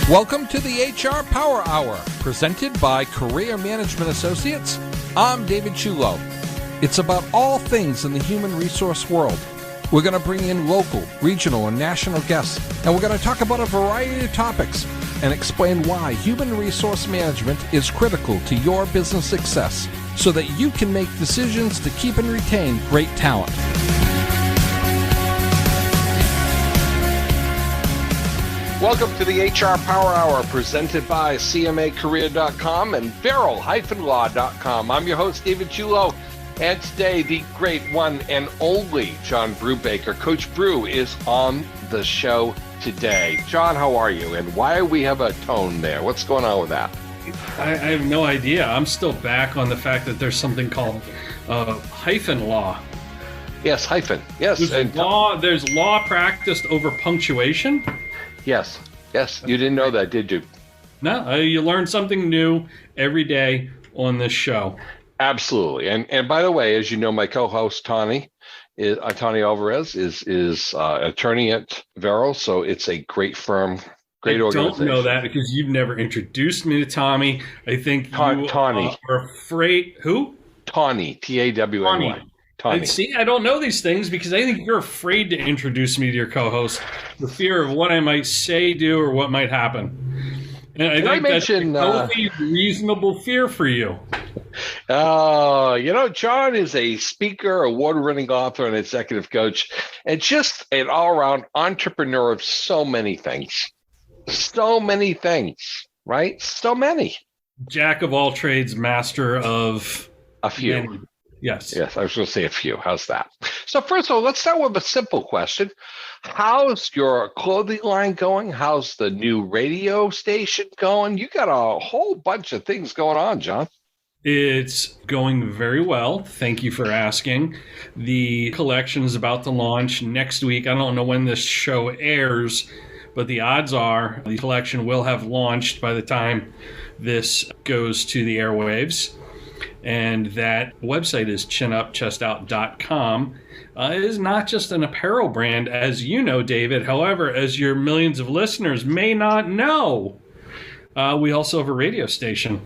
Welcome to the HR Power Hour, presented by Career Management Associates. I'm David Ciullo. It's about all things in the human resource world. We're going to bring in local, regional, and national guests, and we're going to talk about a variety of topics and explain why human resource management is critical to your business success so that you can make decisions to keep and retain great talent. Welcome to the HR Power Hour, presented by CMAcareer.com and Apparel-Law.com. I'm your host, David Ciullo, and today the great one and only John Brubaker. Coach Brew is on the show today. John, how are you? And why do we have a tone there? What's going on with that? I have no idea. I'm still back on the fact that there's something called hyphen law. Yes, hyphen. Yes. There's law practiced over punctuation. Yes. You didn't know that, did you? No, you learn something new every day on this show. Absolutely. And by the way, as you know, my co-host Tani Alvarez is attorney at Vero, so it's a great firm, great organization. I don't know that because you've never introduced me to Tommy. I think you are afraid. Who? Tani, Tawny. See, I don't know these things because I think you're afraid to introduce me to your co-host, the fear of what I might say, do, or what might happen. And I think that's a healthy, reasonable fear for you. John is a speaker, award-winning author, and executive coach, and just an all-around entrepreneur of so many things. So many things, right? So many. Jack of all trades, master of a few. Many. Yes, I was going to say a few. How's that? So first of all, let's start with a simple question. How's your clothing line going? How's the new radio station going? You got a whole bunch of things going on, John. It's going very well. Thank you for asking. The collection is about to launch next week. I don't know when this show airs, but the odds are the collection will have launched by the time this goes to the airwaves. And that website is chinupchestout.com. It is not just an apparel brand, as you know, David. However, as your millions of listeners may not know, we also have a radio station.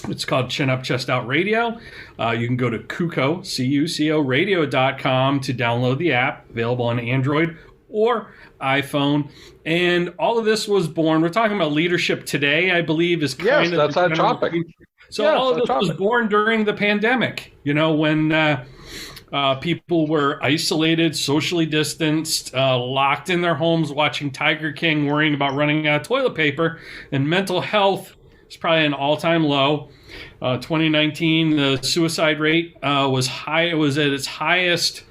It's called Chin Up Chest Out Radio. You can go to Cuco, C-U-C-O, radio.com to download the app, available on Android or iPhone. And all of this was born, we're talking about leadership today, I believe, is kind of... Yes, that's our topic. So all of this was born during the pandemic, when people were isolated, socially distanced, locked in their homes, watching Tiger King, worrying about running out of toilet paper, and mental health is probably an all-time low. 2019, the suicide rate was high. It was at its highest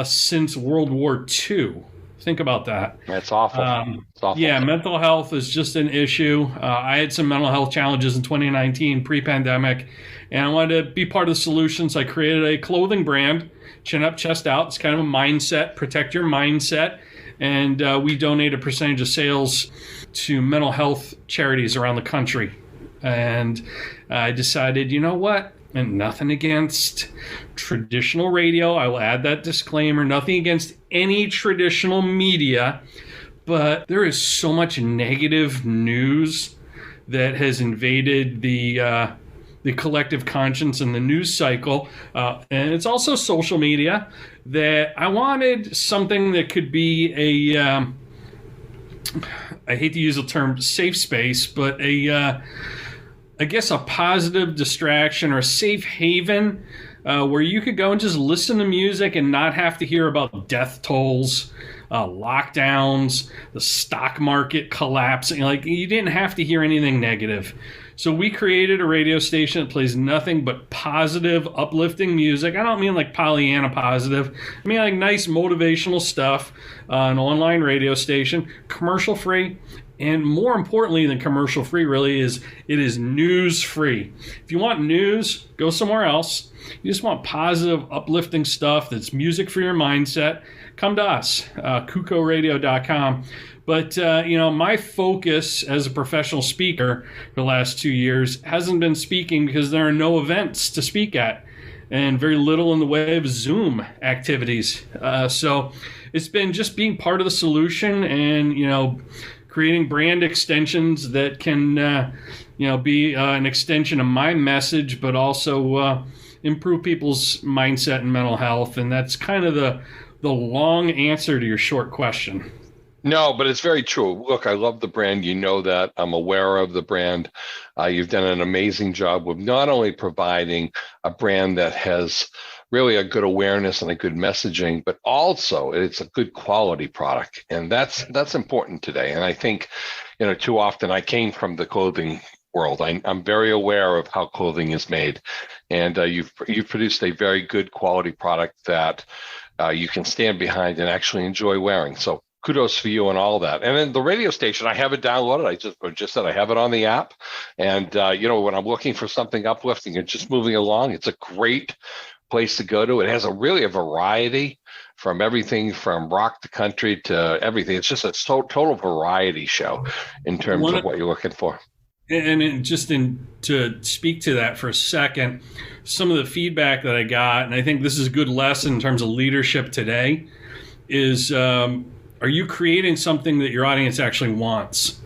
since World War II. Think about that. That's awful. It's awful. Yeah, mental health is just an issue. I had some mental health challenges in 2019, pre-pandemic, and I wanted to be part of the solution, so I created a clothing brand, Chin Up, Chest Out. It's kind of a mindset, protect your mindset, and we donate a percentage of sales to mental health charities around the country. And I decided, you know what? And nothing against traditional radio. I will add that disclaimer. Nothing against any traditional media. But there is so much negative news that has invaded the collective conscience and the news cycle. And it's also social media that I wanted something that could be a, I hate to use the term safe space, but I guess a positive distraction or a safe haven where you could go and just listen to music and not have to hear about death tolls, lockdowns, the stock market collapsing. Like, you didn't have to hear anything negative. So we created a radio station that plays nothing but positive, uplifting music. I don't mean like Pollyanna positive. I mean like nice motivational stuff, an online radio station, commercial free. And more importantly than commercial free really is it is news free. If you want news, go somewhere else. You just want positive, uplifting stuff that's music for your mindset, come to us, cucoradio.com. But, my focus as a professional speaker for the last 2 years hasn't been speaking because there are no events to speak at and very little in the way of Zoom activities. So it's been just being part of the solution and, creating brand extensions that can, be an extension of my message, but also improve people's mindset and mental health. And that's kind of the long answer to your short question. No, but it's very true. Look, I love the brand. You know that. I'm aware of the brand. You've done an amazing job with not only providing a brand that has really a good awareness and a good messaging, but also it's a good quality product. And that's important today. And I think, too often I came from the clothing world. I'm very aware of how clothing is made. And you've produced a very good quality product that you can stand behind and actually enjoy wearing. So kudos for you and all that. And then the radio station, I have it downloaded. I just said I have it on the app. And, when I'm looking for something uplifting and just moving along, it's a great place to go to. It has a variety from everything from rock to country to everything. It's just a total variety show in terms of what you're looking for. And to speak to that for a second, some of the feedback that I got, and I think this is a good lesson in terms of leadership today, is are you creating something that your audience actually wants?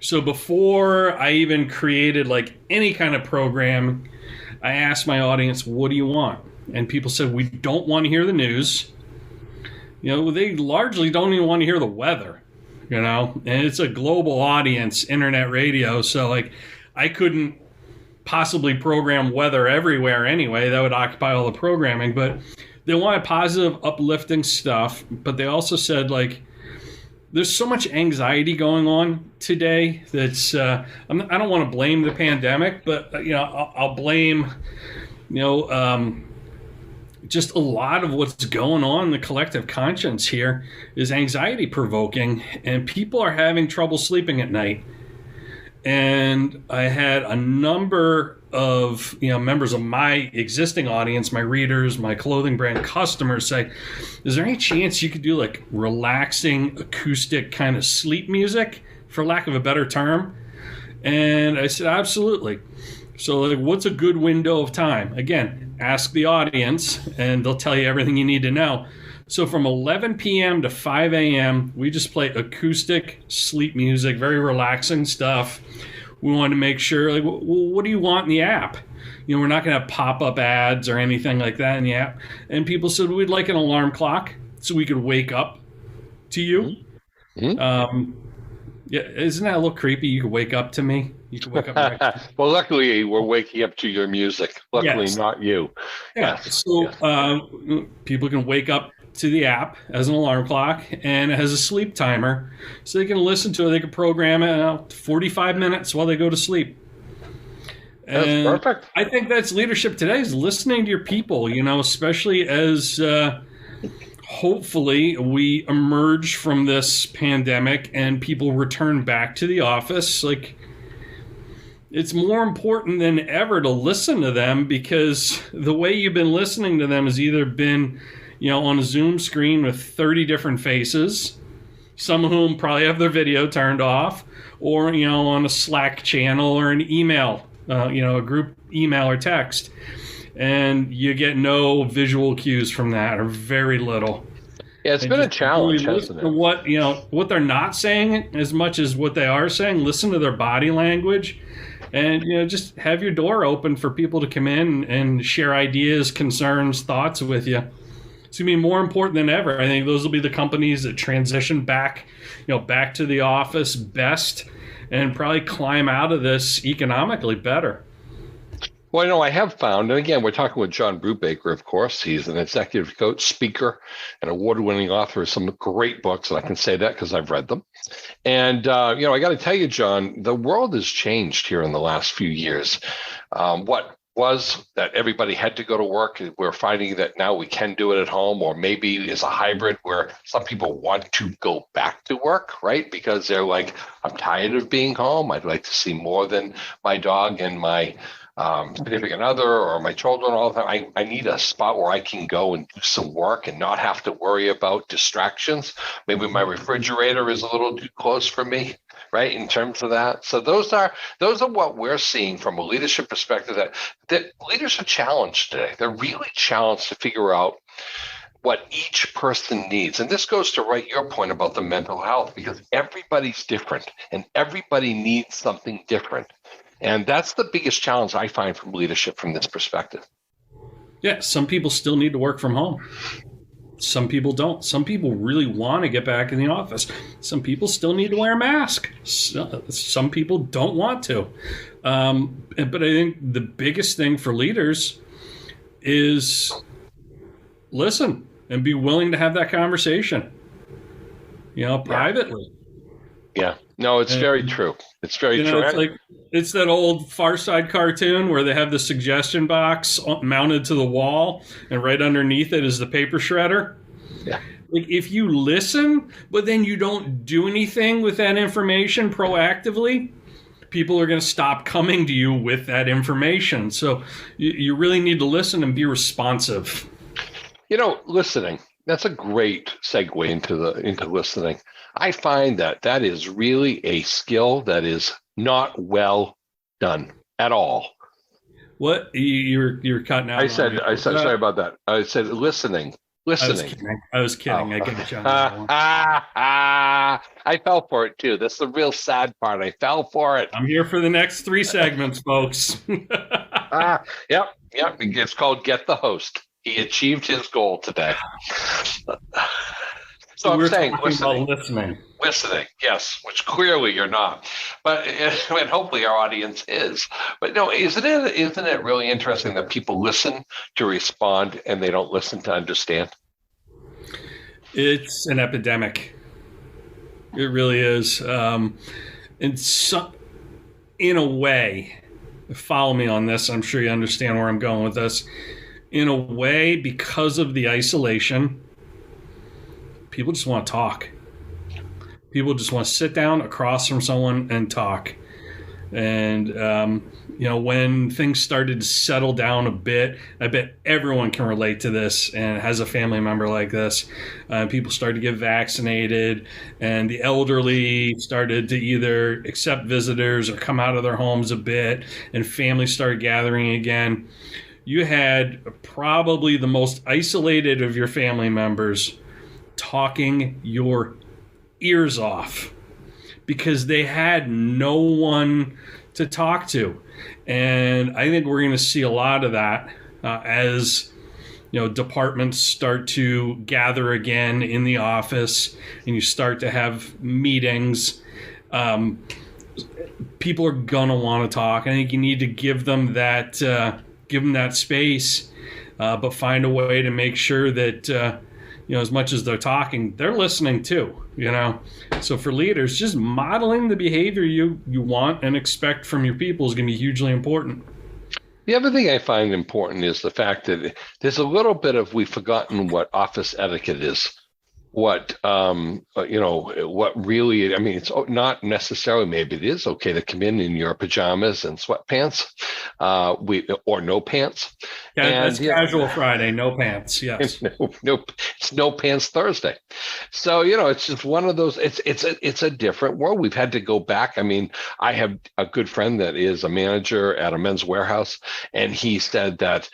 So before I even created like any kind of program, I asked my audience, what do you want? And people said, we don't want to hear the news. They largely don't even want to hear the weather, and it's a global audience, internet radio. So like I couldn't possibly program weather everywhere anyway. That would occupy all the programming, but they wanted positive, uplifting stuff. But they also said, like, there's so much anxiety going on today that's I don't want to blame the pandemic, but I'll blame just a lot of what's going on in the collective conscience here is anxiety provoking, and people are having trouble sleeping at night. And I had a number of members of my existing audience, my readers, my clothing brand customers say, is there any chance you could do like relaxing acoustic kind of sleep music, for lack of a better term? And I said, absolutely. So like, what's a good window of time? Again, ask the audience and they'll tell you everything you need to know. So from 11 p.m. to 5 a.m., we just play acoustic sleep music, very relaxing stuff. We wanted to make sure, like, well, what do you want in the app? We're not going to have pop-up ads or anything like that in the app. And people said, we'd like an alarm clock so we could wake up to you. Mm-hmm. Yeah, isn't that a little creepy? You could wake up to me. You could wake up. Well, luckily, we're waking up to your music. Luckily, yes. Not you. Yeah. Yes. So yes. People can wake up to the app as an alarm clock, and it has a sleep timer, so they can listen to it. They can program it out 45 minutes while they go to sleep. That's perfect. I think that's leadership today, is listening to your people, especially as hopefully we emerge from this pandemic and people return back to the office. Like, it's more important than ever to listen to them, because the way you've been listening to them has either been on a Zoom screen with 30 different faces, some of whom probably have their video turned off, or, on a Slack channel or an email, a group email or text. And you get no visual cues from that, or very little. Yeah, it's been a challenge, hasn't it? What they're not saying as much as what they are saying. Listen to their body language. And, just have your door open for people to come in and share ideas, concerns, thoughts with you. It's going to be more important than ever. I think those will be the companies that transition back to the office best, and probably climb out of this economically better. Well, I have found, and again, we're talking with John Brubaker, of course. He's an executive coach, speaker, and award-winning author of some great books, and I can say that because I've read them. And, I got to tell you, John, the world has changed here in the last few years. What was that everybody had to go to work, we're finding that now we can do it at home, or maybe it's a hybrid where some people want to go back to work, right? Because they're like, I'm tired of being home. I'd like to see more than my dog and my significant other or my children all the time. I need a spot where I can go and do some work and not have to worry about distractions. Maybe my refrigerator is a little too close for me, right, in terms of that. So those are what we're seeing from a leadership perspective, that leaders are challenged today. They're really challenged to figure out what each person needs. And this goes to your point about the mental health, because everybody's different and everybody needs something different. And that's the biggest challenge I find from leadership from this perspective. Yeah, some people still need to work from home. Some people don't. Some people really want to get back in the office. Some people still need to wear a mask. Some people don't want to. But I think the biggest thing for leaders is listen and be willing to have that conversation, privately. Yeah. No, it's very true. It's very true. It's that old Far Side cartoon where they have the suggestion box mounted to the wall, and right underneath it is the paper shredder. Yeah. Like, if you listen, but then you don't do anything with that information proactively, people are going to stop coming to you with that information. So you really need to listen and be responsive. Listening, that's a great segue into listening. I find that is really a skill that is not well done at all. What? You're cutting out. I said, sorry about that. I said listening. I was kidding. Oh. I get you on that one. I fell for it too. That's the real sad part. I fell for it. I'm here for the next 3 segments, folks. Yep. It's called Get the Host. He achieved his goal today. So I'm saying listening, yes, which clearly you're not, but and hopefully our audience is. But no, isn't it really interesting that people listen to respond and they don't listen to understand? It's an epidemic. It really is. In a way, follow me on this. I'm sure you understand where I'm going with this. In a way, because of the isolation, people just want to talk. People just want to sit down across from someone and talk. And, when things started to settle down a bit, I bet everyone can relate to this and has a family member like this. People started to get vaccinated, and the elderly started to either accept visitors or come out of their homes a bit, and families started gathering again. You had probably the most isolated of your family members talking your ears off because they had no one to talk to. And I think we're going to see a lot of that as departments start to gather again in the office and you start to have meetings. People are going to want to talk. I think you need to give them that space, but find a way to make sure that as much as they're talking, they're listening too, So for leaders, just modeling the behavior you want and expect from your people is going to be hugely important. The other thing I find important is the fact that there's a little bit of we've forgotten what office etiquette is. What really, it's not necessarily, maybe it is okay to come in your pajamas and sweatpants, or no pants. Yeah, that's casual Friday, no pants, yes. No, it's no pants Thursday. So, it's just one of those, it's a different world. We've had to go back. I have a good friend that is a manager at a men's warehouse, and he said that,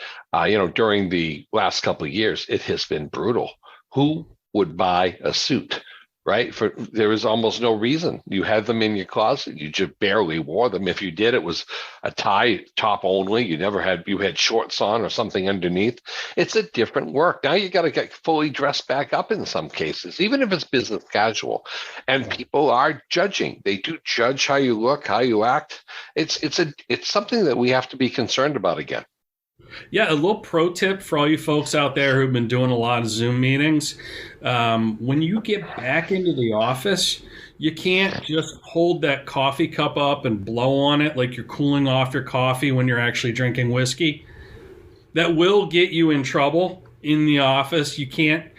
during the last couple of years, it has been brutal. Who would buy a suit, right? There was almost no reason. You had them in your closet. You just barely wore them. If you did, it was a tie top only. You had shorts on or something underneath. It's a different work. Now you got to get fully dressed back up in some cases, even if it's business casual. And people are judging. They do judge how you look, how you act. It's something that we have to be concerned about again. Yeah, a little pro tip for all you folks out there who've been doing a lot of Zoom meetings. When you get back into the office, you can't just hold that coffee cup up and blow on it like you're cooling off your coffee when you're actually drinking whiskey. That will get you in trouble in the office. You can't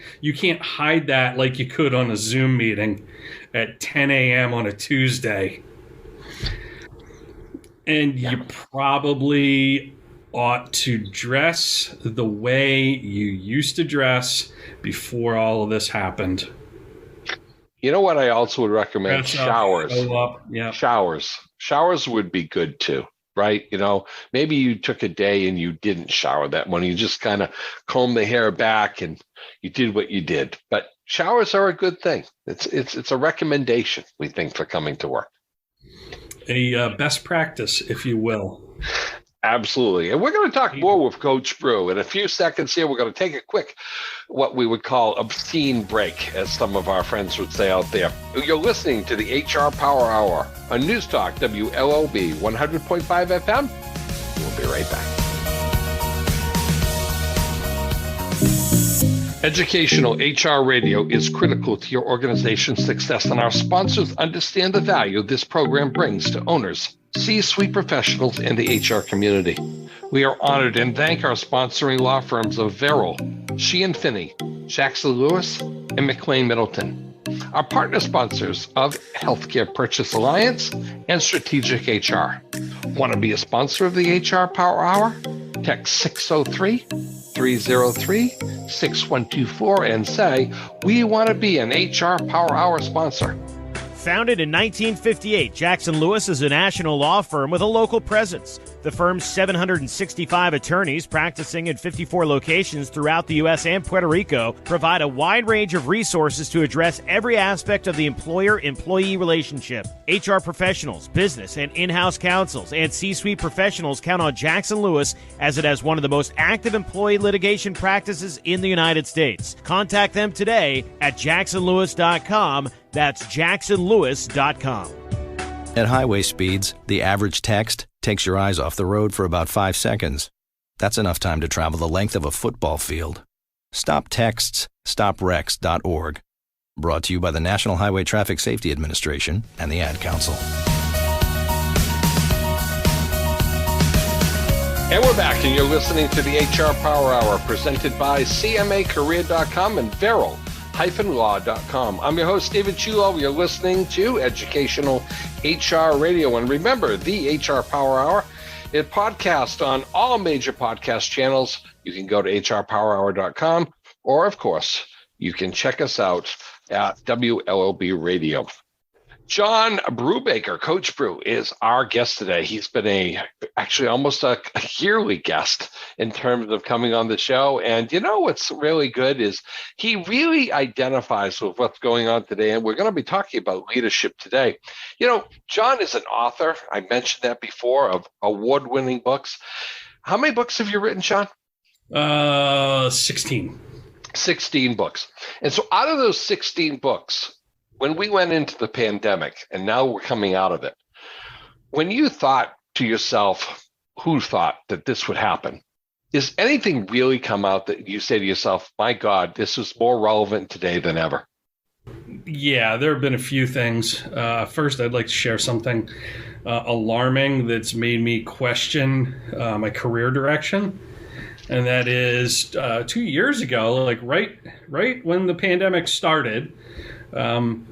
hide that like you could on a Zoom meeting at 10 a.m. on a Tuesday. And you probably ought to dress the way you used to dress before all of this happened. You know what I also would recommend? Showers. Yeah. Showers would be good too. right? Maybe you took a day and you didn't shower that morning. You just kind of combed the hair back and you did what you did. But showers are a good thing. It's a recommendation, we think, for coming to work. A best practice, if you will. Absolutely. And we're going to talk more with Coach Brew. In a few seconds here, we're going to take a quick, what we would call obscene break, as some of our friends would say out there. You're listening to the HR Power Hour on News Talk WLOB 100.5 FM. We'll be right back. Educational HR radio is critical to your organization's success, and our sponsors understand the value this program brings to owners, C-suite professionals, and the HR community. We are honored and thank our sponsoring law firms of Verrill, Sheehan Finney, Jackson Lewis, and McLean Middleton. Our partner sponsors of Healthcare Purchase Alliance and Strategic HR. Want to be a sponsor of the HR Power Hour? Text 603-303-6124 and say, we want to be an HR Power Hour sponsor. Founded in 1958, Jackson Lewis is a national law firm with a local presence. The firm's 765 attorneys practicing in 54 locations throughout the U.S. and Puerto Rico provide a wide range of resources to address every aspect of the employer-employee relationship. HR professionals, business and in-house counsels, and C-suite professionals count on Jackson Lewis as it has one of the most active employee litigation practices in the United States. Contact them today at jacksonlewis.com. That's jacksonlewis.com. At highway speeds, the average text takes your eyes off the road for about 5 seconds. That's enough time to travel the length of a football field. Stop texts. StopWrecks.org. Brought to you by the National Highway Traffic Safety Administration and the Ad Council. And we're back, and you're listening to the HR Power Hour presented by CMAcareer.com and Verrill-Law.com. I'm your host, David Ciullo. You're listening to Educational HR Radio. And remember, the HR Power Hour is podcast on all major podcast channels. You can go to hrpowerhour.com, or, of course, you can check us out at WLOB Radio. John Brubaker, Coach Brew, is our guest today. He's been actually almost a yearly guest in terms of coming on the show. And what's really good is he really identifies with what's going on today. And we're going to be talking about leadership today. John is an author. I mentioned that before, of award-winning books. How many books have you written, John? 16. 16 books. And so out of those 16 books, when we went into the pandemic and now we're coming out of it, when you thought to yourself, who thought that this would happen? Is anything really come out that you say to yourself, my God, this is more relevant today than ever? Yeah, there have been a few things. First, I'd like to share something alarming that's made me question my career direction. And that is 2 years ago, like right when the pandemic started, 10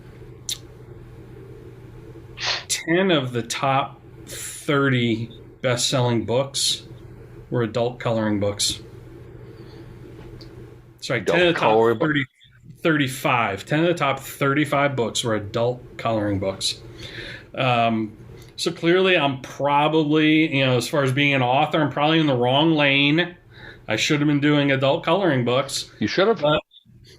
of the top 30 best-selling books were adult coloring books. Sorry, 10 of the top 35. 10 of the top 35 books were adult coloring books. So clearly I'm probably, as far as being an author, I'm probably in the wrong lane. I should have been doing adult coloring books. You should have. But,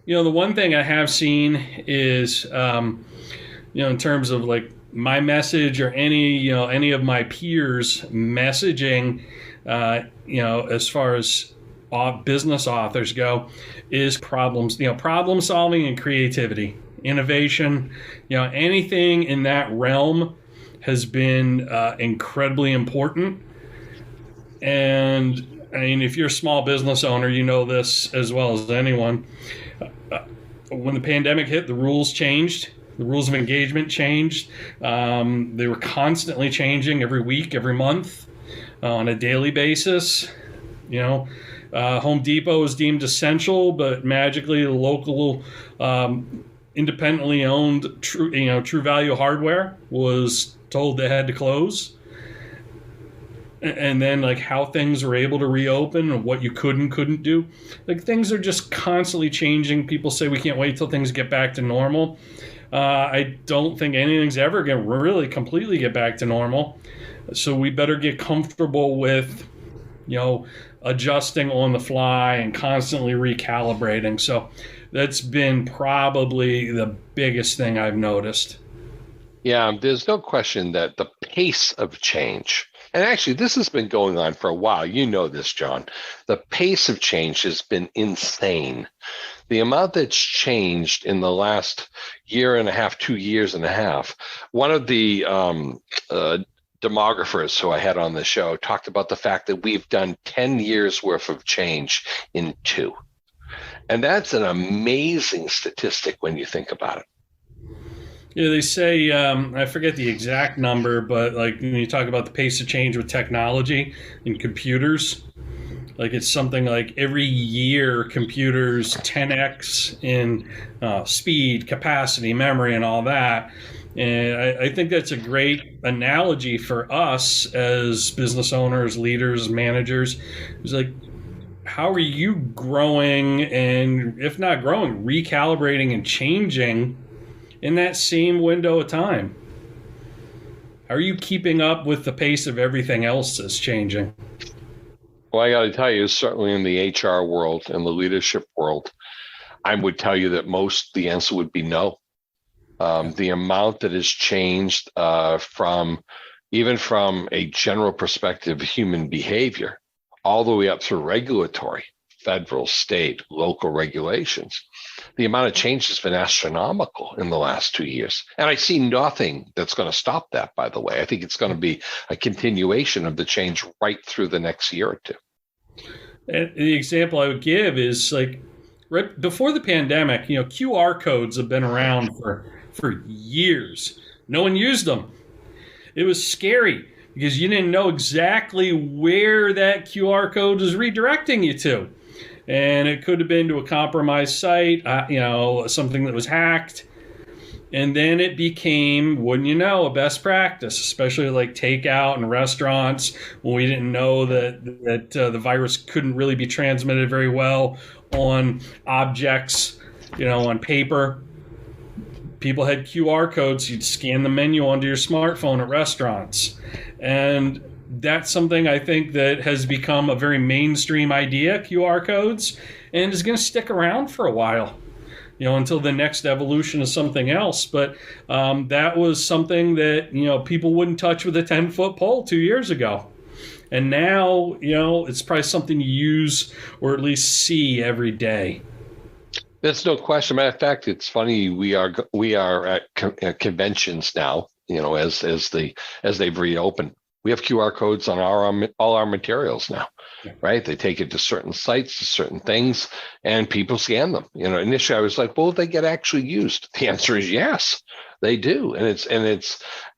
the one thing I have seen is, in terms of like my message or any of my peers' messaging, as far as business authors go, is problem solving and creativity, innovation, anything in that realm has been incredibly important. And I mean, if you're a small business owner, you know this as well as anyone. When the pandemic hit, the rules changed. The rules of engagement changed. They were constantly changing every week, every month, on a daily basis. Home Depot was deemed essential, but magically the local independently owned True Value Hardware was told they had to close. And then like how things were able to reopen and what you could and couldn't do. Like things are just constantly changing. People say we can't wait till things get back to normal. I don't think anything's ever going to really completely get back to normal. So we better get comfortable with, adjusting on the fly and constantly recalibrating. So that's been probably the biggest thing I've noticed. Yeah, there's no question that the pace of change, and actually this has been going on for a while. You know this, John. The pace of change has been insane. The amount that's changed in the last year and a half, 2 years and a half. One of the demographers who I had on the show talked about the fact that we've done 10 years worth of change in 2. And that's an amazing statistic when you think about it. Yeah, they say, I forget the exact number, but like when you talk about the pace of change with technology and computers, like it's something like every year computers 10x in speed, capacity, memory, and all that. And I think that's a great analogy for us as business owners, leaders, managers. It's like, how are you growing, and if not growing, recalibrating and changing in that same window of time? How are you keeping up with the pace of everything else that's changing? Well, I got to tell you, certainly in the HR world and the leadership world, I would tell you that the answer would be no. The amount that has changed from a general perspective of human behavior, all the way up through regulatory, federal, state, local regulations, the amount of change has been astronomical in the last 2 years. And I see nothing that's going to stop that, by the way. I think it's going to be a continuation of the change right through the next year or two. And the example I would give is like right before the pandemic, QR codes have been around for years. No one used them. It was scary because you didn't know exactly where that QR code was redirecting you to. And it could have been to a compromised site, something that was hacked. And then it became, wouldn't you know, a best practice, especially like takeout and restaurants when we didn't know that the virus couldn't really be transmitted very well on objects, on paper. People had QR codes. You'd scan the menu onto your smartphone at restaurants. And that's something I think that has become a very mainstream idea, QR codes, and is going to stick around for a while, until the next evolution of something else. But that was something that, people wouldn't touch with a 10-foot pole 2 years ago. And now, it's probably something you use or at least see every day. There's no question. Matter of fact, it's funny. We are at conventions now. As they've reopened, we have QR codes on all our materials now, right? They take it to certain sites, to certain things, and people scan them. Initially I was like, "Well, they get actually used?" The answer is yes, they do, and it's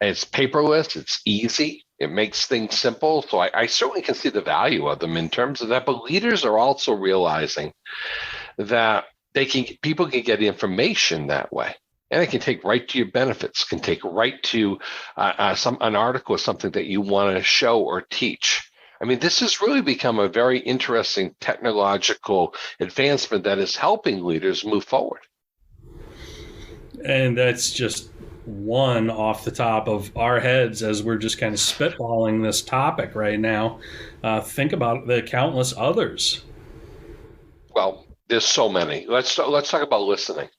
paperless. It's easy. It makes things simple. So I certainly can see the value of them in terms of that. But leaders are also realizing that people can get information that way, and it can take right to your benefits, can take right to an article or something that you want to show or teach. I mean, this has really become a very interesting technological advancement that is helping leaders move forward. And that's just one off the top of our heads as we're just kind of spitballing this topic right now. Think about the countless others. Well, there's so many. Let's talk about listening.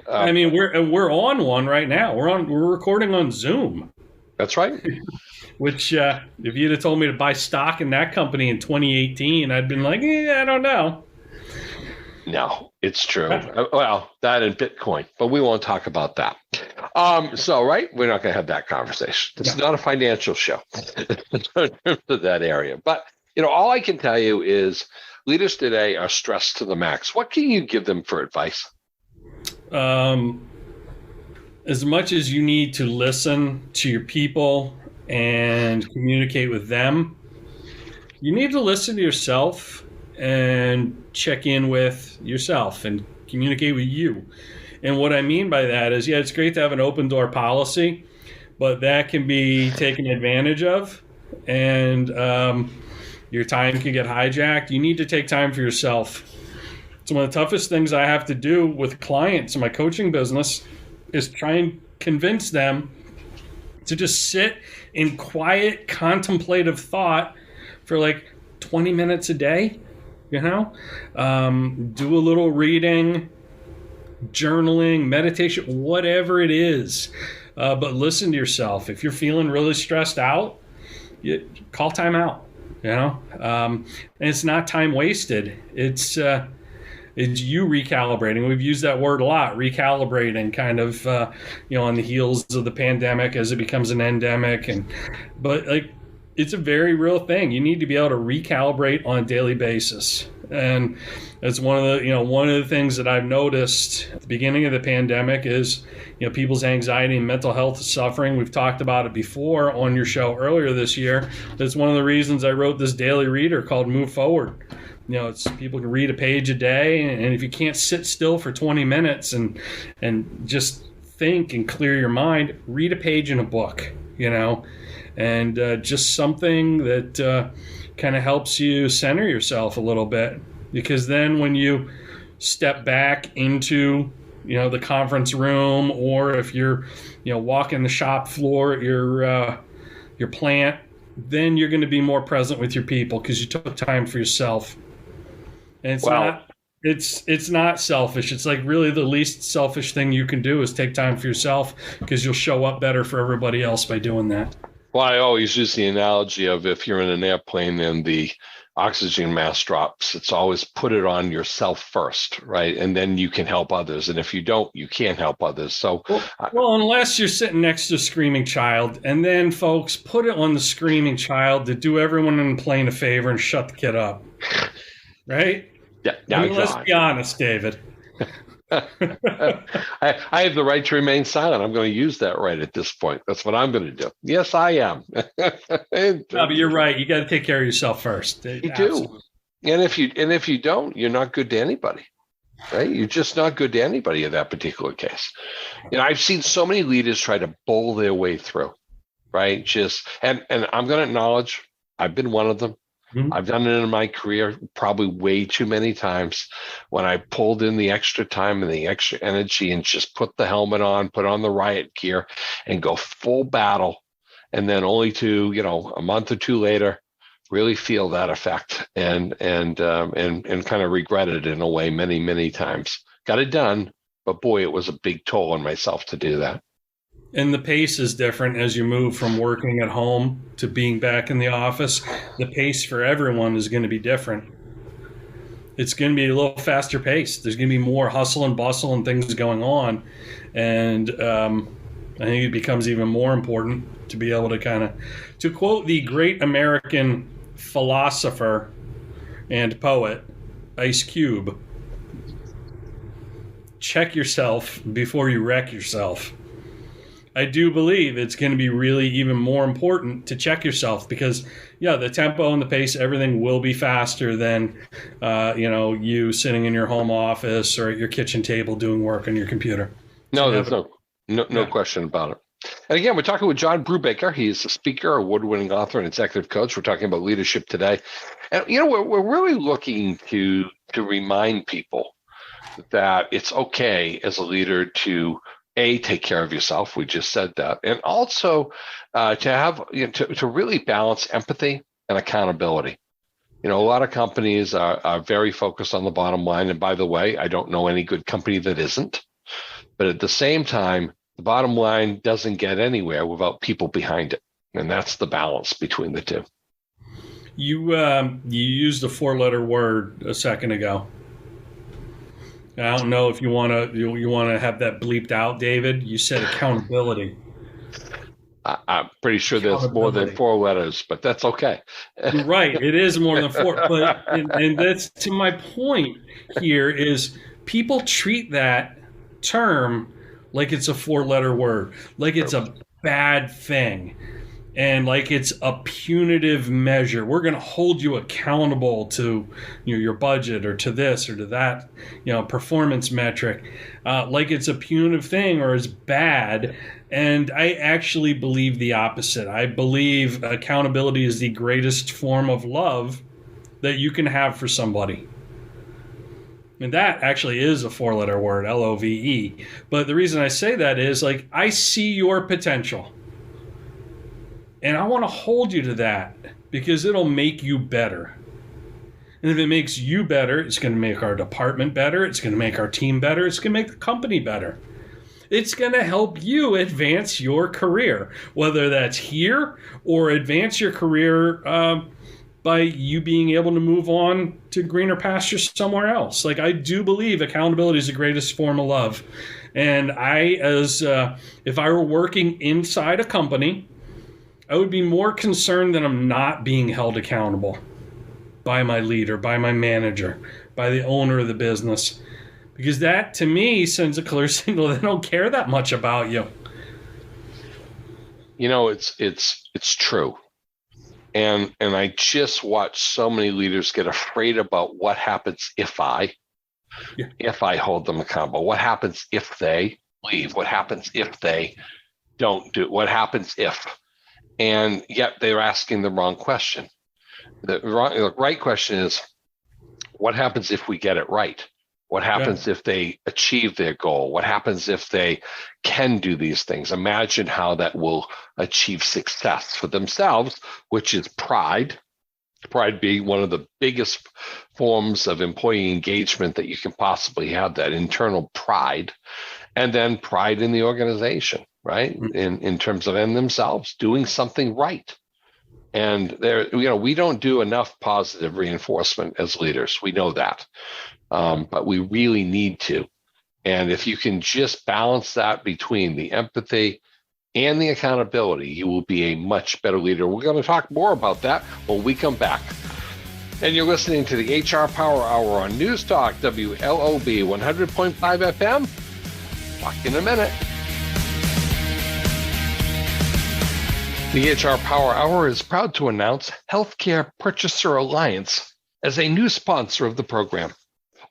I mean, we're on one right now. We're recording on Zoom. That's right. Which, if you'd have told me to buy stock in that company in 2018, I'd been like, I don't know. No, it's true. Well, that and Bitcoin, but we won't talk about that. So, right, we're not going to have that conversation. It's not a financial show in terms of that area. But, all I can tell you is leaders today are stressed to the max. What can you give them for advice? As much as you need to listen to your people and communicate with them, you need to listen to yourself and check in with yourself and communicate with you. And what I mean by that is, it's great to have an open door policy, but that can be taken advantage of, and your time can get hijacked. You need to take time for yourself. It's one of the toughest things I have to do with clients in my coaching business is try and convince them to just sit in quiet, contemplative thought for like 20 minutes a day, you know? Do a little reading, journaling, meditation, whatever it is. But listen to yourself. If you're feeling really stressed out, call time out, you know? And it's not time wasted. It's you recalibrating. We've used that word a lot, recalibrating, kind of, on the heels of the pandemic as it becomes an endemic. But like, it's a very real thing. You need to be able to recalibrate on a daily basis. And it's one of the things that I've noticed at the beginning of the pandemic is, people's anxiety and mental health suffering. We've talked about it before on your show earlier this year. That's one of the reasons I wrote this daily reader called Move Forward. It's people can read a page a day, and if you can't sit still for 20 minutes and just think and clear your mind, read a page in a book, and just something that kind of helps you center yourself a little bit. Because then when you step back into, the conference room, or if you're, walking the shop floor at your plant, then you're going to be more present with your people because you took time for yourself. And it's not selfish. It's like really the least selfish thing you can do is take time for yourself, because you'll show up better for everybody else by doing that. Well, I always use the analogy of if you're in an airplane and the oxygen mask drops, it's always put it on yourself first, right? And then you can help others. And if you don't, you can't help others. So, well, unless you're sitting next to a screaming child, and then folks put it on the screaming child to do everyone in the plane a favor and shut the kid up, right? Yeah. Let's be honest, David. I have the right to remain silent. I'm going to use that right at this point. That's what I'm going to do. Yes, I am. No, but you're right. You got to take care of yourself first. You do. And if you don't, you're not good to anybody, right? You're just not good to anybody in that particular case. I've seen so many leaders try to bowl their way through, right? And I'm going to acknowledge I've been one of them. Mm-hmm. I've done it in my career probably way too many times, when I pulled in the extra time and the extra energy and just put the helmet on, put on the riot gear and go full battle. And then only to, a month or two later, really feel that effect and kind of regret it in a way many, many times. Got it done, but boy, it was a big toll on myself to do that. And the pace is different as you move from working at home to being back in the office. The pace for everyone is going to be different. It's going to be a little faster paced. There's going to be more hustle and bustle and things going on. And I think it becomes even more important to be able to to quote the great American philosopher and poet, Ice Cube, check yourself before you wreck yourself. I do believe it's going to be really even more important to check yourself, because, the tempo and the pace, everything will be faster than, you sitting in your home office or at your kitchen table doing work on your computer. No, there's no question about it. And again, we're talking with John Brubaker. He's a speaker, award-winning author, and executive coach. We're talking about leadership today. And, we're really looking to remind people that it's okay as a leader to take care of yourself. We just said that. And also to have, to really balance empathy and accountability. A lot of companies are very focused on the bottom line. And by the way, I don't know any good company that isn't. But at the same time, the bottom line doesn't get anywhere without people behind it. And that's the balance between the two. You used a 4-letter word a second ago. I don't know if you want to have that bleeped out, David. You said accountability. I'm pretty sure there's more than 4 letters, but that's okay. You're right. It is more than 4. But and that's to my point here is people treat that term like it's a 4-letter word, like it's a bad thing. And like it's a punitive measure. We're going to hold you accountable to your budget or to this or to that, performance metric, like it's a punitive thing or it's bad. And I actually believe the opposite. I believe accountability is the greatest form of love that you can have for somebody. And that actually is a 4-letter word, LOVE. But the reason I say that is I see your potential. And I want to hold you to that because it'll make you better. And if it makes you better, it's going to make our department better. It's going to make our team better. It's going to make the company better. It's going to help you advance your career, whether that's here or advance your career by you being able to move on to greener pastures somewhere else. Like, I do believe accountability is the greatest form of love. And if I were working inside a company, I would be more concerned that I'm not being held accountable by my leader, by my manager, by the owner of the business. Because that, to me, sends a clear signal they don't care that much about you. You know, it's true. And I just watch so many leaders get afraid about what happens if I hold them accountable. What happens if they leave? What happens if they don't do? What happens if? And yet they're asking the wrong question. The right question is, what happens if we get it right? What happens if they achieve their goal? What happens if they can do these things? Imagine how that will achieve success for themselves, which is pride. Pride being one of the biggest forms of employee engagement that you can possibly have, that internal pride, and then pride in the organization, right? In terms of in themselves doing something right. And we don't do enough positive reinforcement as leaders. We know that. But we really need to. And if you can just balance that between the empathy and the accountability, you will be a much better leader. We're going to talk more about that when we come back. And you're listening to the HR Power Hour on News Talk WLOB 100.5 FM. Talk in a minute. The HR Power Hour is proud to announce Healthcare Purchaser Alliance as a new sponsor of the program.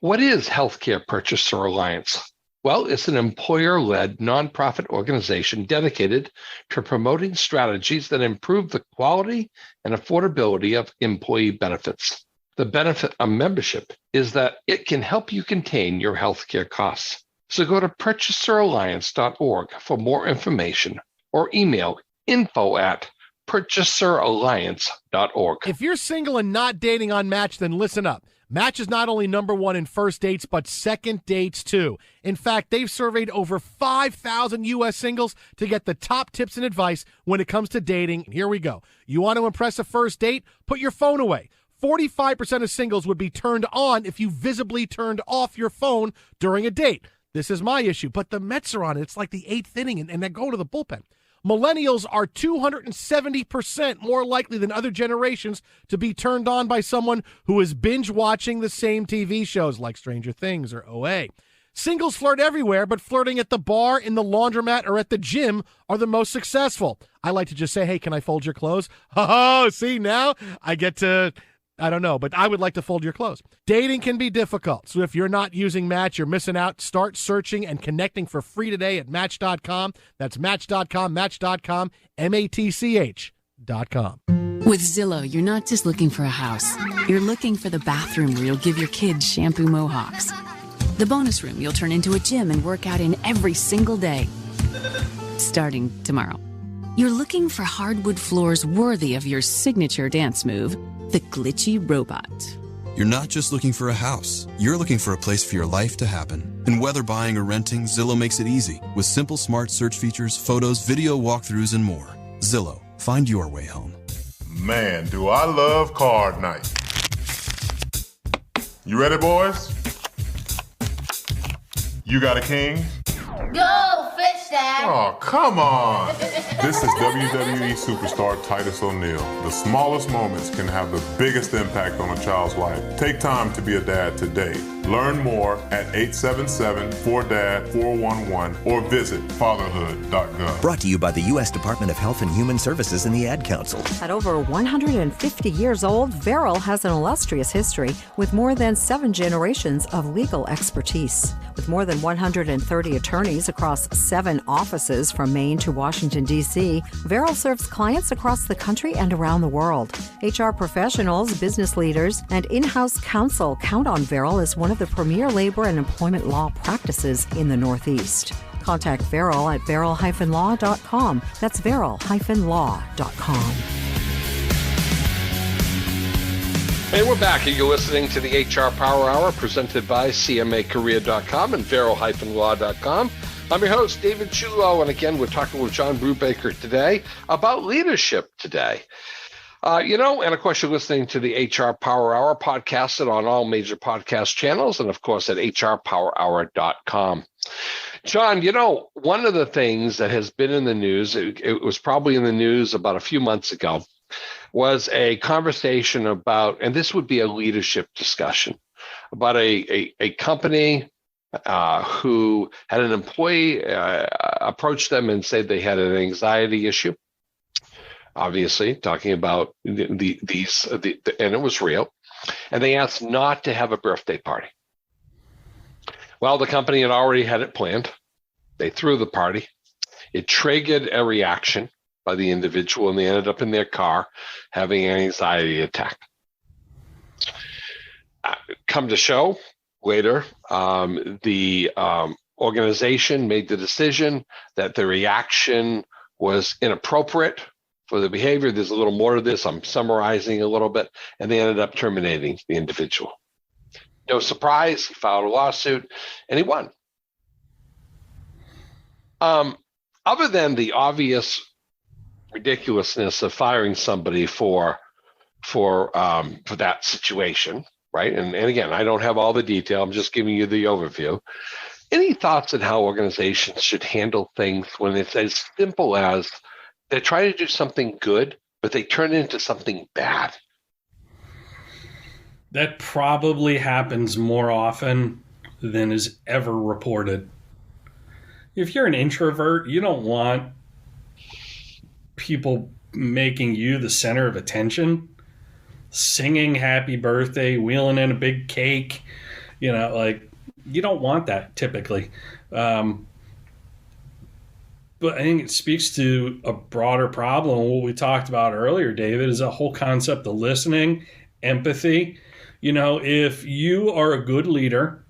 What is Healthcare Purchaser Alliance? Well, it's an employer-led nonprofit organization dedicated to promoting strategies that improve the quality and affordability of employee benefits. The benefit of membership is that it can help you contain your healthcare costs. So go to purchaseralliance.org for more information or email info@purchaseralliance.org. If you're single and not dating on Match, then listen up. Match is not only number one in first dates, but second dates, too. In fact, they've surveyed over 5,000 U.S. singles to get the top tips and advice when it comes to dating. Here we go. You want to impress a first date? Put your phone away. 45% of singles would be turned on if you visibly turned off your phone during a date. This is my issue, but the Mets are on it. It's like the eighth inning, and they go to the bullpen. Millennials are 270% more likely than other generations to be turned on by someone who is binge watching the same TV shows like Stranger Things or OA. Singles flirt everywhere, but flirting at the bar, in the laundromat, or at the gym are the most successful. I like to just say, hey, can I fold your clothes? Oh, see, now I get to... I don't know, but I would like to fold your clothes. Dating can be difficult, so if you're not using Match, you're missing out. Start searching and connecting for free today at Match.com. That's Match.com, Match.com, MATCH.com. With Zillow, you're not just looking for a house. You're looking for the bathroom where you'll give your kids shampoo mohawks. The bonus room you'll turn into a gym and work out in every single day. Starting tomorrow. You're looking for hardwood floors worthy of your signature dance move, the glitchy robot. You're not just looking for a house. You're looking for a place for your life to happen. And whether buying or renting, Zillow makes it easy with simple smart search features, photos, video walkthroughs, and more. Zillow, find your way home. Man, do I love card night. You ready, boys? You got a king? Go, fish dad! Oh, come on! This is WWE superstar Titus O'Neil. The smallest moments can have the biggest impact on a child's life. Take time to be a dad today. Learn more at 877-4DAD-411 or visit fatherhood.gov. Brought to you by the U.S. Department of Health and Human Services and the Ad Council. At over 150 years old, Verrill has an illustrious history with more than 7 generations of legal expertise. With more than 130 attorneys across 7 offices from Maine to Washington, D.C., Verrill serves clients across the country and around the world. HR professionals, business leaders, and in-house counsel count on Verrill as one of the premier labor and employment law practices in the Northeast. Contact Verrill at verrill-law.com. That's verrill-law.com. And we're back. You're listening to the HR Power Hour presented by CMAcareer.com and Verrill-law.com. I'm your host, David Ciullo, and again, we're talking with John Brubaker today about leadership today. And of course, you're listening to the HR Power Hour podcasted on all major podcast channels and, of course, at hrpowerhour.com. John, one of the things that has been in the news, it was probably in the news about a few months ago, was a conversation about, and this would be a leadership discussion, about a company who had an employee approach them and said they had an anxiety issue. Obviously, talking about and it was real. And they asked not to have a birthday party. Well, the company had already had it planned. They threw the party. It triggered a reaction by the individual, and they ended up in their car having an anxiety attack. Come to show later, the organization made the decision that the reaction was inappropriate for the behavior. There's a little more to this. I'm summarizing a little bit, and they ended up terminating the individual. No surprise, he filed a lawsuit, and he won. Other than the obvious ridiculousness of firing somebody for that situation, right? And again, I don't have all the detail. I'm just giving you the overview. Any thoughts on how organizations should handle things when it's as simple as they try to do something good, but they turn it into something bad? That probably happens more often than is ever reported. If you're an introvert, you don't want people making you the center of attention, singing happy birthday, wheeling in a big cake. You don't want that typically. But I think it speaks to a broader problem. What we talked about earlier, David, is a whole concept of listening, empathy. If you are a good leader,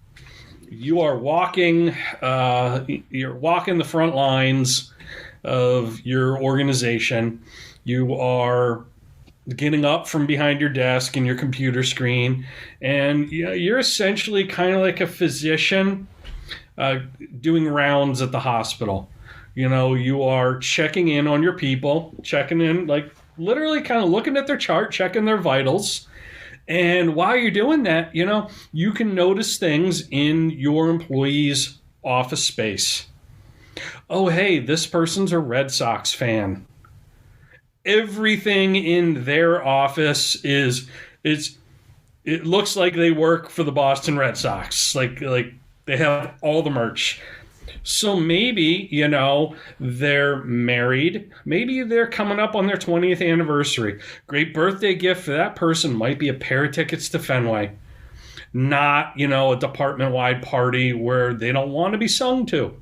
you are walking the front lines of your organization. You are getting up from behind your desk and your computer screen, and you're essentially kind of like a physician doing rounds at the hospital. You are checking in on your people, checking in, like literally kind of looking at their chart, checking their vitals. And while you're doing that, you can notice things in your employees' office space. Oh, hey, this person's a Red Sox fan. Everything in their office it looks like they work for the Boston Red Sox. Like they have all the merch. So maybe, they're married. Maybe they're coming up on their 20th anniversary. Great birthday gift for that person might be a pair of tickets to Fenway. Not, a department-wide party where they don't want to be sung to.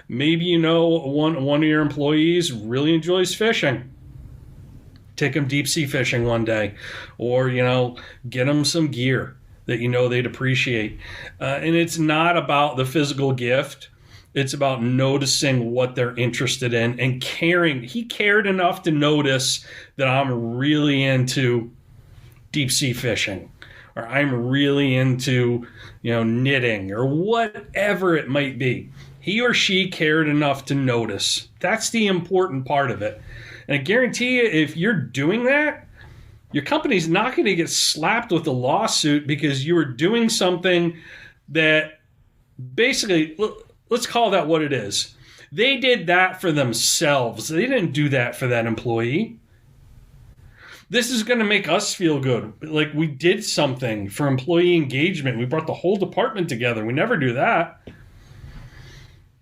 Maybe one of your employees really enjoys fishing. Take them deep sea fishing one day, or get them some gear that they'd appreciate. And it's not about the physical gift. It's about noticing what they're interested in and caring. He cared enough to notice that I'm really into deep sea fishing, or I'm really into knitting, or whatever it might be. He or she cared enough to notice. That's the important part of it. And I guarantee you, if you're doing that, your company's not going to get slapped with a lawsuit because you were doing something that basically, let's call that what it is. They did that for themselves. They didn't do that for that employee. This is going to make us feel good. Like we did something for employee engagement. We brought the whole department together. We never do that.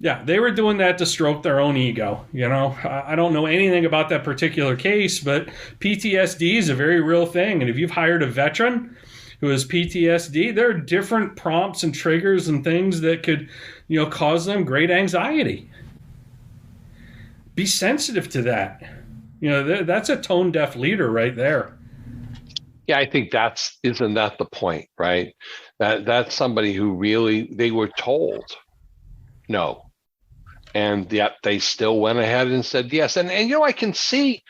Yeah, they were doing that to stroke their own ego. I don't know anything about that particular case, but PTSD is a very real thing. And if you've hired a veteran who has PTSD, there are different prompts and triggers and things that could, cause them great anxiety. Be sensitive to that. That's a tone-deaf leader right there. Yeah, I think isn't that the point, right? That's somebody who really, they were told, no. And yet they still went ahead and said yes. And I can see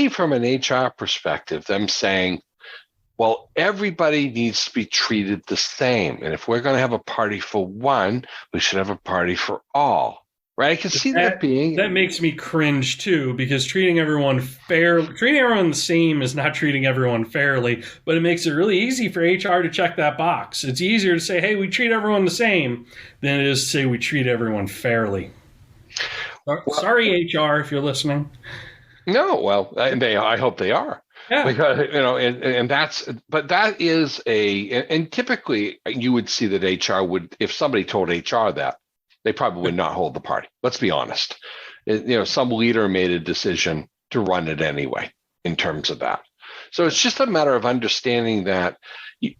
from an HR perspective them saying, well, everybody needs to be treated the same. And if we're going to have a party for one, we should have a party for all. Right? I can see that being. That makes me cringe too, because treating everyone the same is not treating everyone fairly, but it makes it really easy for HR to check that box. It's easier to say, hey, we treat everyone the same than it is to say we treat everyone fairly. Sorry, HR, if you're listening. No, well, I hope they are. Yeah. Because, that is and typically you would see that HR would, if somebody told HR that, they probably would not hold the party. Let's be honest. Some leader made a decision to run it anyway in terms of that. So it's just a matter of understanding that you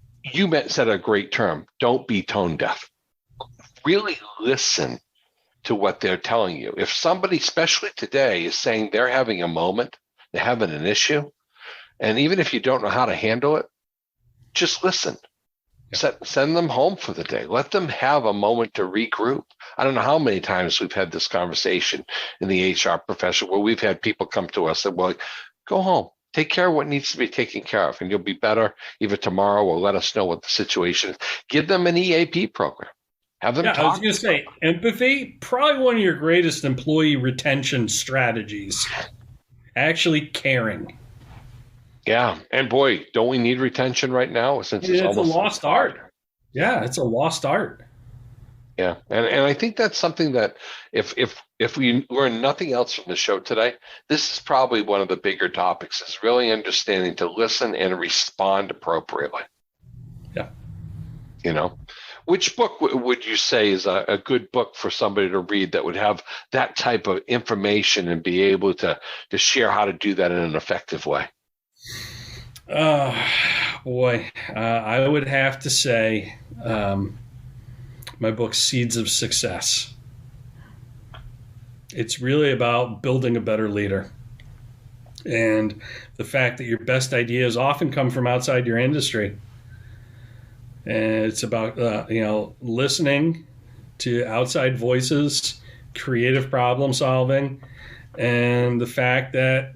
said a great term, don't be tone deaf. Really listen to what they're telling you. If somebody, especially today, is saying they're having a moment, they're having an issue, and even if you don't know how to handle it, just listen. Send them home for the day. Let them have a moment to regroup. I don't know how many times we've had this conversation in the HR profession where we've had people come to us and, well, go home, take care of what needs to be taken care of, and you'll be better either tomorrow or let us know what the situation is. Give them an EAP program. Have them talk. I was going to say, empathy, probably one of your greatest employee retention strategies. Actually caring. Yeah, and boy, don't we need retention right now? Since it's almost a lost art. Yeah, it's a lost art. Yeah, and I think that's something that if we learn nothing else from the show today, this is probably one of the bigger topics: is really understanding to listen and respond appropriately. Yeah. Which book would you say is a good book for somebody to read that would have that type of information and be able to share how to do that in an effective way? I would have to say my book, Seeds of Success. It's really about building a better leader. And the fact that your best ideas often come from outside your industry. And it's about, listening to outside voices, creative problem solving, and the fact that,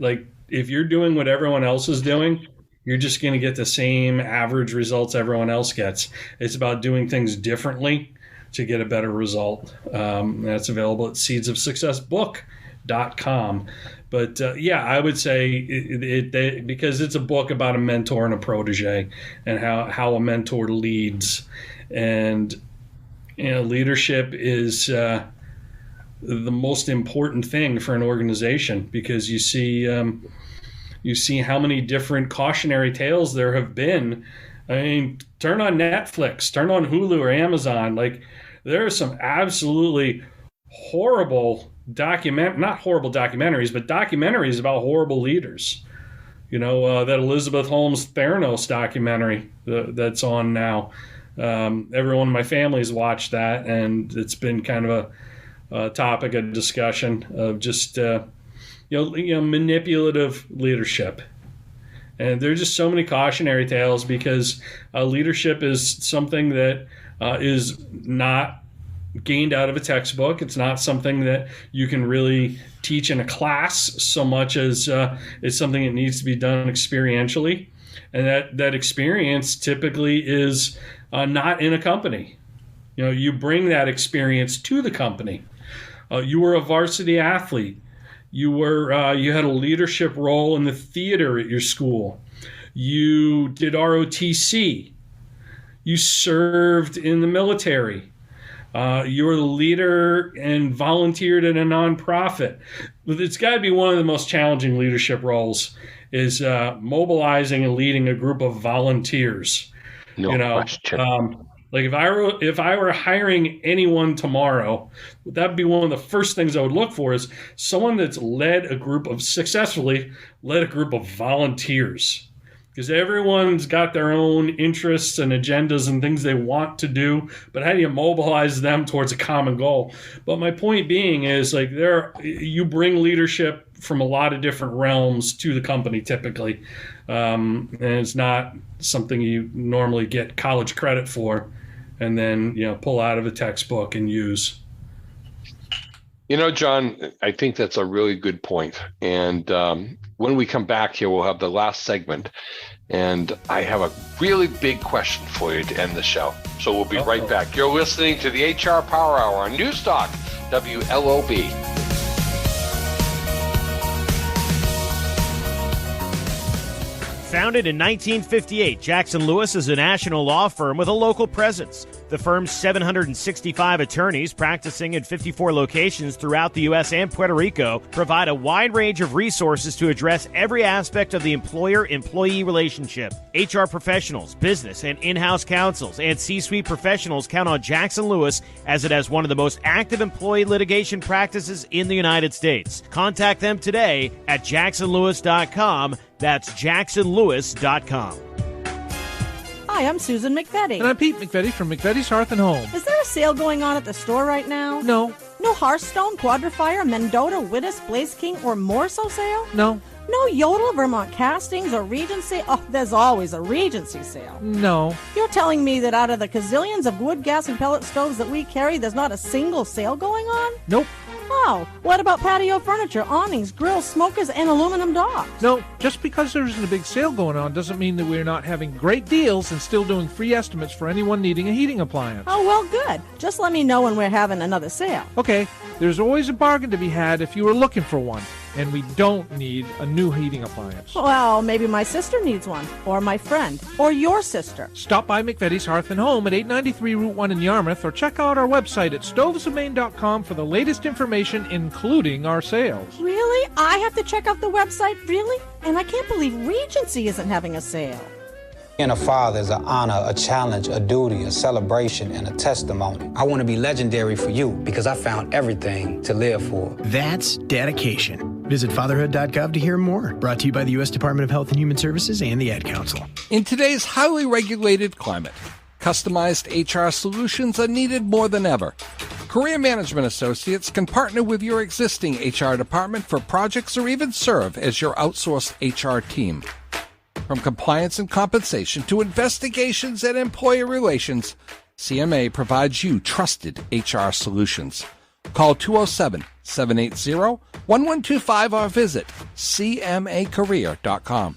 if you're doing what everyone else is doing, you're just going to get the same average results everyone else gets. It's about doing things differently to get a better result. That's available at seedsofsuccessbook.com. But I would say because it's a book about a mentor and a protege and how a mentor leads. And leadership is the most important thing for an organization, because you see how many different cautionary tales there have been. I mean, turn on Netflix, turn on Hulu or Amazon. There are some absolutely horrible not horrible documentaries, but documentaries about horrible leaders. That Elizabeth Holmes Theranos documentary that's on now. Everyone in my family's watched that, and it's been kind of a topic of discussion of just manipulative leadership. And there's just so many cautionary tales, because leadership is something that is not gained out of a textbook. It's not something that you can really teach in a class so much as it's something that needs to be done experientially. And that experience typically is not in a company. You bring that experience to the company. You were a varsity athlete. You had a leadership role in the theater at your school. You did ROTC. You served in the military. You were the leader and volunteered at a nonprofit. It's got to be one of the most challenging leadership roles, is mobilizing and leading a group of volunteers. No question. If I were hiring anyone tomorrow, that'd be one of the first things I would look for, is someone that's successfully led a group of volunteers. Because everyone's got their own interests and agendas and things they want to do, but how do you mobilize them towards a common goal? But my point being is, you bring leadership from a lot of different realms to the company typically, and it's not something you normally get college credit for and then pull out of a textbook and use. You know, John, I think that's a really good point. And when we come back here, we'll have the last segment. And I have a really big question for you to end the show. So we'll be right back. You're listening to the HR Power Hour on Newstalk, WLOB. Founded in 1958, Jackson Lewis is a national law firm with a local presence. The firm's 765 attorneys practicing in 54 locations throughout the U.S. and Puerto Rico provide a wide range of resources to address every aspect of the employer-employee relationship. HR professionals, business and in-house counsels, and C-suite professionals count on Jackson Lewis as it has one of the most active employee litigation practices in the United States. Contact them today at jacksonlewis.com. That's jacksonlewis.com. Hi, I'm Susan McVetti. And I'm Pete McVetti from McVetti's Hearth and Home. Is there a sale going on at the store right now? No. No Hearthstone, Quadrifier, Mendota, Wittis, Blaze King, or Morso sale? No. No Yodel, Vermont Castings, or Regency? Oh, there's always a Regency sale. No. You're telling me that out of the gazillions of wood, gas, and pellet stoves that we carry, there's not a single sale going on? Nope. Oh, what about patio furniture, awnings, grills, smokers, and aluminum docks? No, just because there isn't a big sale going on doesn't mean that we're not having great deals and still doing free estimates for anyone needing a heating appliance. Oh, well, good. Just let me know when we're having another sale. Okay, there's always a bargain to be had if you were looking for one, and we don't need a new heating appliance. Well, maybe my sister needs one, or my friend, or your sister. Stop by McVetti's Hearth and Home at 893 Route 1 in Yarmouth, or check out our website at stovesofmaine.com for the latest information, including our sales. Really? I have to check out the website? Really? And I can't believe Regency isn't having a sale. Being a father is an honor, a challenge, a duty, a celebration, and a testimony. I want to be legendary for you because I found everything to live for. That's dedication. Visit fatherhood.gov to hear more. Brought to you by the U.S. Department of Health and Human Services and the Ad Council. In today's highly regulated climate, customized HR solutions are needed more than ever. Career Management Associates can partner with your existing HR department for projects or even serve as your outsourced HR team. From compliance and compensation to investigations and employer relations, CMA provides you trusted HR solutions. Call 207-780-1125 or visit cmacareer.com.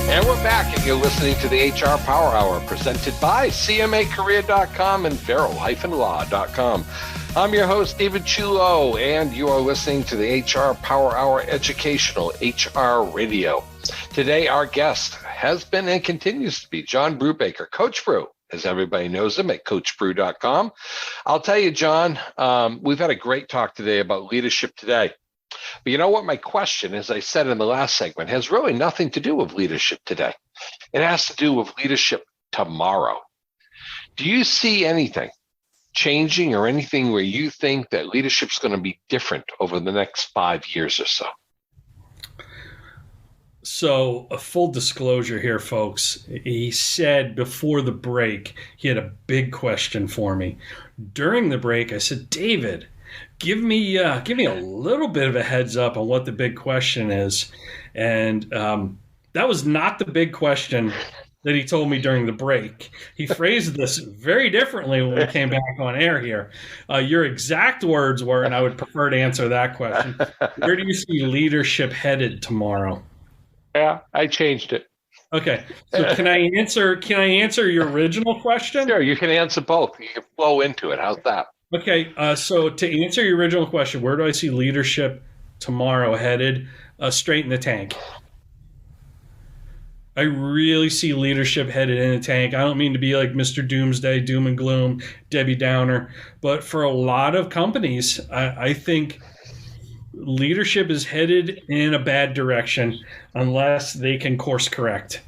And we're back, and you're listening to the HR Power Hour, presented by cmacareer.com and vero-law.com. I'm your host, David Ciullo, and you are listening to the HR Power Hour Educational HR Radio. Today, our guest has been and continues to be John Brubaker, Coach Brew, as everybody knows him at coachbrew.com. I'll tell you, John, we've had a great talk today about leadership today. But you know what? My question, as I said in the last segment, has really nothing to do with leadership today. It has to do with leadership tomorrow. Do you see anything changing or anything where you think that leadership's going to be different over the next 5 years or so? So, a full disclosure here, folks. He said before the break, he had a big question for me. During the break, I said, David, give me a little bit of a heads up on what the big question is. And that was not the big question that he told me during the break. He phrased this very differently when we came back on air here. Your exact words were, and I would prefer to answer that question, where do you see leadership headed tomorrow? Yeah, I changed it. Okay. So can I answer your original question? Sure, you can answer both. You can flow into it. How's that? Okay, so to answer your original question, where do I see leadership tomorrow headed? Straight in the tank. I really see leadership headed in the tank. I don't mean to be like Mr. Doomsday, doom and gloom, Debbie Downer, but for a lot of companies, I think leadership is headed in a bad direction unless they can course correct.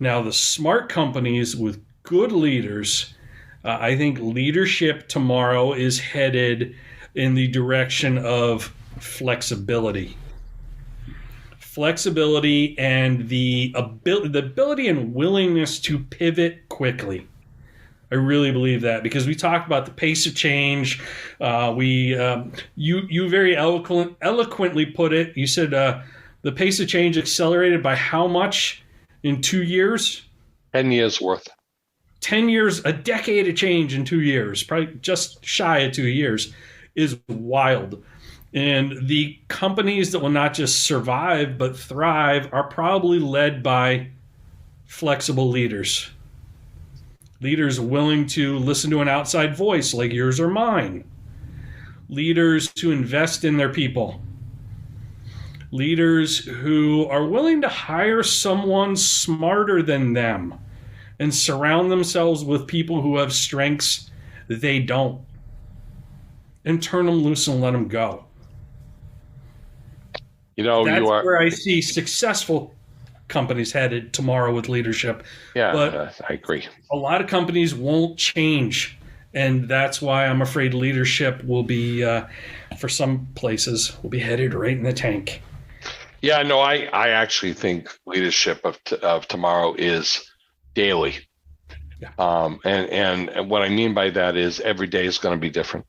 Now, the smart companies with good leaders, I think leadership tomorrow is headed in the direction of flexibility. Flexibility and the ability and willingness to pivot quickly. I really believe that because we talked about the pace of change. You very eloquently put it. You said the pace of change accelerated by how much in 2 years? 10 years worth. 10 years, a decade of change in 2 years, probably just shy of 2 years, is wild. And the companies that will not just survive but thrive are probably led by flexible leaders. Leaders willing to listen to an outside voice like yours or mine. Leaders who invest in their people. Leaders who are willing to hire someone smarter than them and surround themselves with people who have strengths they don't. And turn them loose and let them go. That's where I see successful companies headed tomorrow with leadership. Yeah, but I agree. A lot of companies won't change. And that's why I'm afraid leadership will be, for some places, will be headed right in the tank. Yeah, no, I actually think leadership of tomorrow is daily. Yeah. And what I mean by that is every day is going to be different.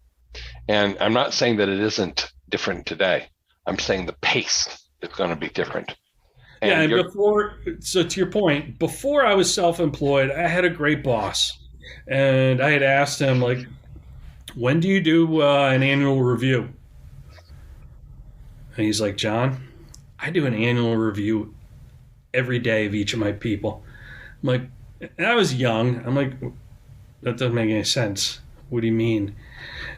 And I'm not saying that it isn't different today. I'm saying the pace is going to be different. And so to your point, before I was self-employed, I had a great boss. And I had asked him, like, when do you do an annual review? And he's like, John, I do an annual review every day of each of my people. I'm like, and I was young. I'm like, that doesn't make any sense. What do you mean?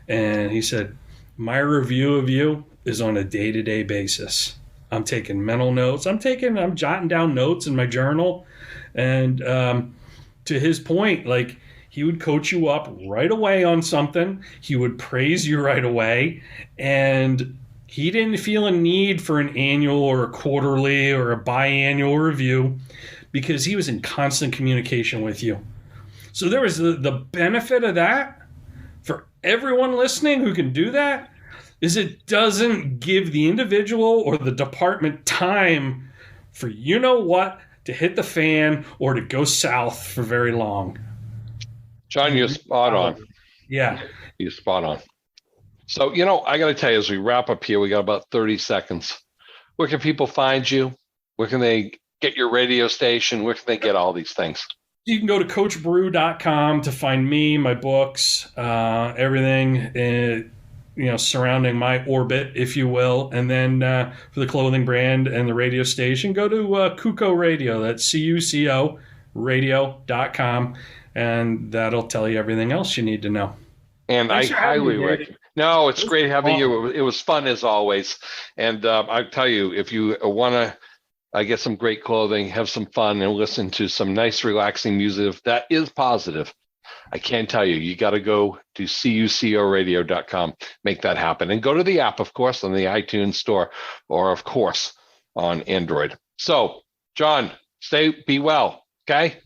And he said, my review of you is on a day-to-day basis. I'm taking mental notes. I'm jotting down notes in my journal. And to his point, like, he would coach you up right away on something. He would praise you right away. And he didn't feel a need for an annual or a quarterly or a biannual review because he was in constant communication with you. So there was the benefit of that for everyone listening who can do that is it doesn't give the individual or the department time for to hit the fan or to go south for very long. John, you're spot on. Yeah. You're spot on. So, I got to tell you, as we wrap up here, we got about 30 seconds. Where can people find you? Where can they get your radio station? Where can they get all these things? You can go to coachbrew.com to find me, my books, everything, surrounding my orbit, if you will. And then for the clothing brand and the radio station, go to Cuco Radio. That's CUCO radio.com. And that'll tell you everything else you need to know. And I highly recommend. No, it's great having you. It was fun as always. And I tell you, if you want to get some great clothing, have some fun, and listen to some nice, relaxing music that is positive, I can't tell you. You got to go to CUCOradio.com, make that happen. And go to the app, of course, on the iTunes store, or, of course, on Android. So, John, be well, okay?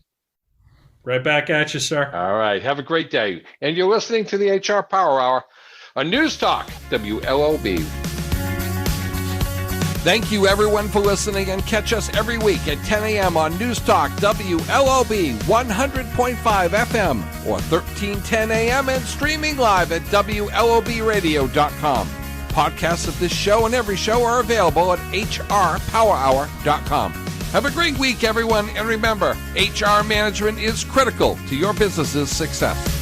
Right back at you, sir. All right. Have a great day. And you're listening to the HR Power Hour on News Talk, WLOB. Thank you, everyone, for listening, and catch us every week at 10 a.m. on News Talk, WLOB 100.5 FM or 1310 a.m. and streaming live at WLOBradio.com. Podcasts of this show and every show are available at hrpowerhour.com. Have a great week, everyone, and remember, HR management is critical to your business's success.